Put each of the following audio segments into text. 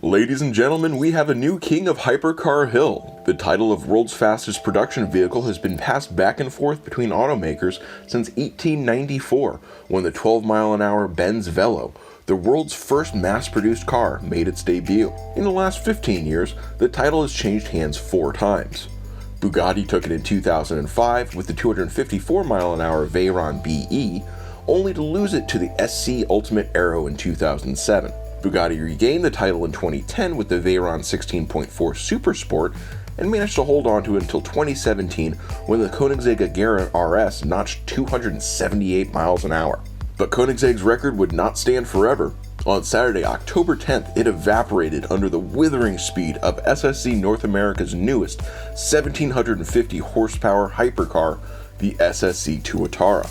Ladies and gentlemen, we have a new king of Hypercar Hill. The title of world's fastest production vehicle has been passed back and forth between automakers since 1894, when the 12-mile-an-hour Benz Velo, the world's first mass-produced car, made its debut. In the last 15 years, the title has changed hands 4 times. Bugatti took it in 2005 with the 254-mile-an-hour Veyron BE, only to lose it to the SC Ultimate Aero in 2007. Bugatti regained the title in 2010 with the Veyron 16.4 Super Sport and managed to hold on to it until 2017 when the Koenigsegg Agera RS notched 278 miles an hour. But Koenigsegg's record would not stand forever. On Saturday, October 10th, it evaporated under the withering speed of SSC North America's newest 1750 horsepower hypercar, the SSC Tuatara.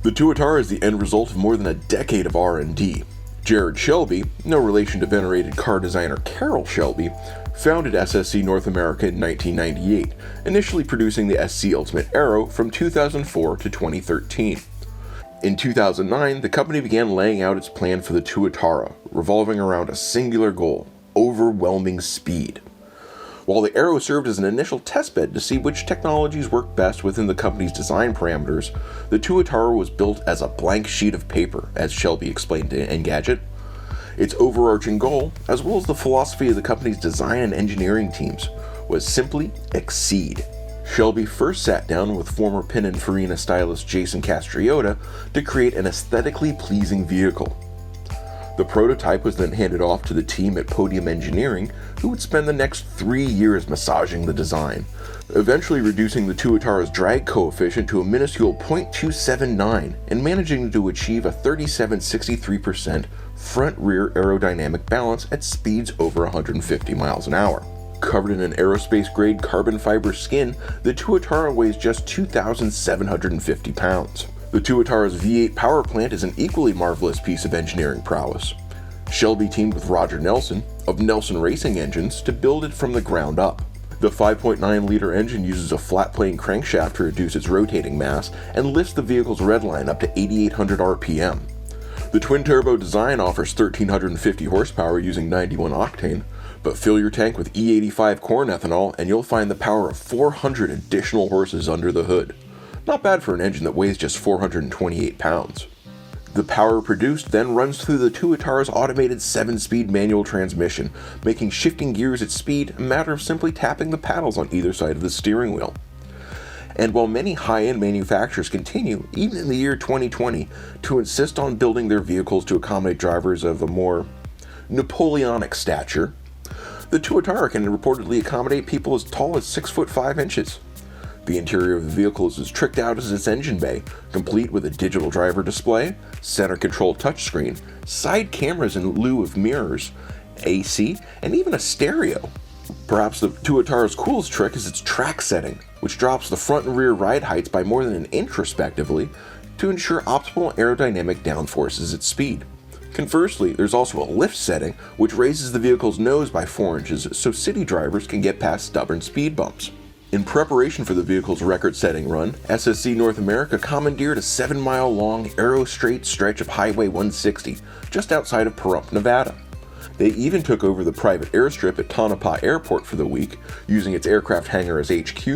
The Tuatara is the end result of more than a decade of R&D. Jared Shelby, no relation to venerated car designer Carroll Shelby, founded SSC North America in 1998, initially producing the SC Ultimate Aero from 2004 to 2013. In 2009, the company began laying out its plan for the Tuatara, revolving around a singular goal: overwhelming speed. While the Aero served as an initial testbed to see which technologies work best within the company's design parameters, the Tuatara was built as a blank sheet of paper, as Shelby explained to Engadget. Its overarching goal, as well as the philosophy of the company's design and engineering teams, was simply exceed. Shelby first sat down with former Pininfarina stylist Jason Castriota to create an aesthetically pleasing vehicle. The prototype was then handed off to the team at Podium Engineering, who would spend the next 3 years massaging the design, eventually reducing the Tuatara's drag coefficient to a minuscule 0.279 and managing to achieve a 37-63% front-rear aerodynamic balance at speeds over 150 miles an hour. Covered in an aerospace-grade carbon fiber skin, the Tuatara weighs just 2,750 pounds. The Tuatara's V8 power plant is an equally marvelous piece of engineering prowess. Shelby teamed with Roger Nelson of Nelson Racing Engines to build it from the ground up. The 5.9-liter engine uses a flat-plane crankshaft to reduce its rotating mass and lifts the vehicle's redline up to 8,800 RPM. The twin-turbo design offers 1,350 horsepower using 91 octane, but fill your tank with E85 corn ethanol and you'll find the power of 400 additional horses under the hood. Not bad for an engine that weighs just 428 pounds. The power produced then runs through the Tuatara's automated 7-speed manual transmission, making shifting gears at speed a matter of simply tapping the paddles on either side of the steering wheel. And while many high-end manufacturers continue, even in the year 2020, to insist on building their vehicles to accommodate drivers of a more Napoleonic stature, the Tuatara can reportedly accommodate people as tall as 6 foot 5 inches. The interior of the vehicle is as tricked out as its engine bay, complete with a digital driver display, center control touchscreen, side cameras in lieu of mirrors, AC, and even a stereo. Perhaps the Tuatara's coolest trick is its track setting, which drops the front and rear ride heights by more than an inch respectively to ensure optimal aerodynamic downforces at speed. Conversely, there's also a lift setting, which raises the vehicle's nose by 4 inches so city drivers can get past stubborn speed bumps. In preparation for the vehicle's record-setting run, SSC North America commandeered a 7-mile-long aero-straight stretch of Highway 160 just outside of Pahrump, Nevada. They even took over the private airstrip at Tonopah Airport for the week, using its aircraft hangar as HQ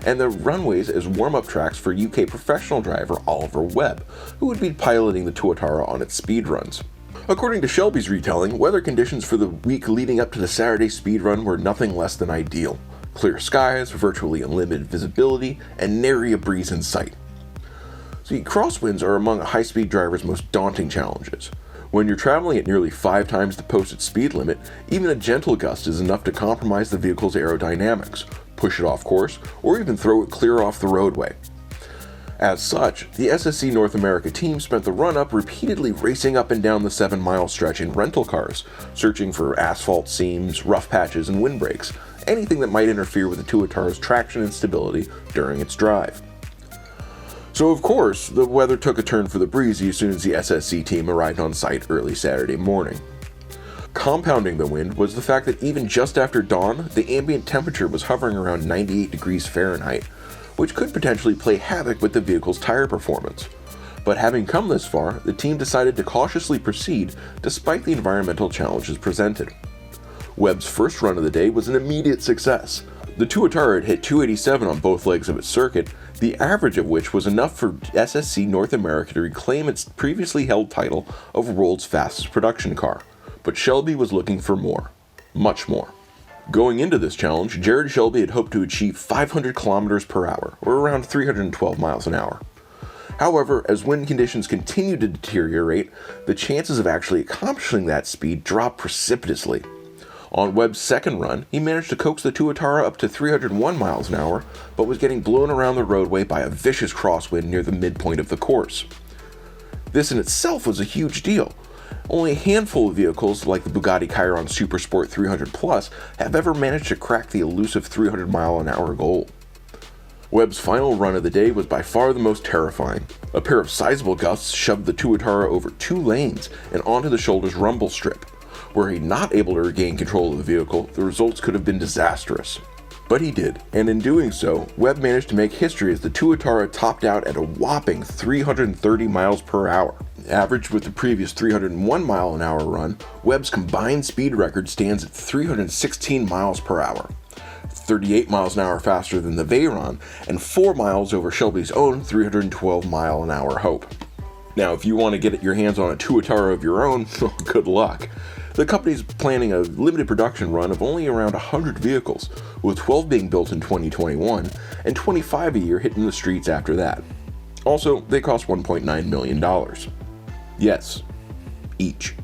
and the runways as warm-up tracks for UK professional driver Oliver Webb, who would be piloting the Tuatara on its speed runs. According to Shelby's retelling, weather conditions for the week leading up to the Saturday speed run were nothing less than ideal. Clear skies, virtually unlimited visibility, and nary a breeze in sight. See, crosswinds are among a high-speed driver's most daunting challenges. When you're traveling at nearly 5 times the posted speed limit, even a gentle gust is enough to compromise the vehicle's aerodynamics, push it off course, or even throw it clear off the roadway. As such, the SSC North America team spent the run-up repeatedly racing up and down the 7-mile stretch in rental cars, searching for asphalt seams, rough patches, and windbreaks, anything that might interfere with the Tuatara's traction and stability during its drive. So of course, the weather took a turn for the breezy as soon as the SSC team arrived on site early Saturday morning. Compounding the wind was the fact that even just after dawn, the ambient temperature was hovering around 98 degrees Fahrenheit, which could potentially play havoc with the vehicle's tire performance. But having come this far, the team decided to cautiously proceed despite the environmental challenges presented. Webb's first run of the day was an immediate success. The Tuatara had hit 287 on both legs of its circuit, the average of which was enough for SSC North America to reclaim its previously held title of world's fastest production car. But Shelby was looking for more. Much more. Going into this challenge, Jared Shelby had hoped to achieve 500 kilometers per hour, or around 312 miles an hour. However, as wind conditions continued to deteriorate, the chances of actually accomplishing that speed dropped precipitously. On Webb's second run, he managed to coax the Tuatara up to 301 miles an hour, but was getting blown around the roadway by a vicious crosswind near the midpoint of the course. This in itself was a huge deal. Only a handful of vehicles, like the Bugatti Chiron Supersport 300 Plus, have ever managed to crack the elusive 300 mile an hour goal. Webb's final run of the day was by far the most terrifying. A pair of sizable gusts shoved the Tuatara over 2 lanes and onto the shoulder's rumble strip. Were he not able to regain control of the vehicle, the results could have been disastrous. But he did, and in doing so, Webb managed to make history as the Tuatara topped out at a whopping 330 miles per hour. Averaged with the previous 301 mile an hour run, Webb's combined speed record stands at 316 miles per hour. 38 miles an hour faster than the Veyron, and 4 miles over Shelby's own 312 mile an hour Hope. Now, if you want to get your hands on a Tuatara of your own, well, good luck. The company's planning a limited production run of only around 100 vehicles, with 12 being built in 2021 and 25 a year hitting the streets after that. Also, they cost $1.9 million. Yes, each.